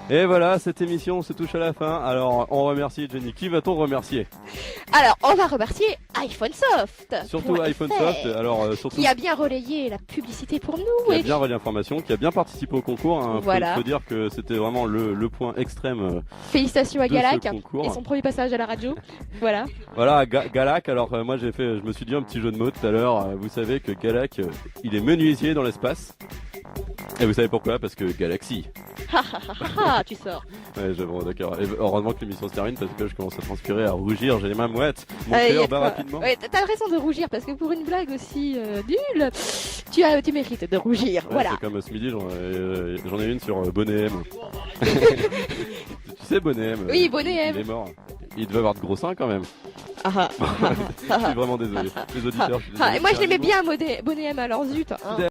Et voilà, cette émission se touche à la fin. Alors, on remercie Jenny. Qui va-t-on remercier? Alors, on va remercier iPhone Soft. Surtout iPhone Soft. Alors, surtout. Qui a bien relayé la publicité pour nous. Qui a bien relayé l'information, qui a bien participé au concours. Hein. Voilà. Faut dire que c'était vraiment le point extrême. Félicitations à de Galac ce concours. et son premier passage à la radio. Voilà. Voilà, Galac. Alors, moi, je me suis dit un petit jeu de mots tout à l'heure. Vous savez que Galac, il est menuisier dans l'espace. Et vous savez pourquoi? Parce que Galaxy. Tu sors. Ouais, bon, d'accord. Et heureusement que l'émission se termine parce que je commence à transpirer, à rougir, j'ai les mains mouettes. Mon cœur bat rapidement. Ouais, t'as raison de rougir parce que pour une blague aussi nulle, tu mérites de rougir. Ouais, voilà. C'est comme ce midi, j'en ai une sur Bonnet M. Tu sais Bonnet M? Oui, Bonnet M. Il est mort. Il devait avoir de gros seins quand même. Je suis vraiment désolé. Les auditeurs, je suis désolé. Et moi je l'aimais bien Bonnet M alors zut. Hein.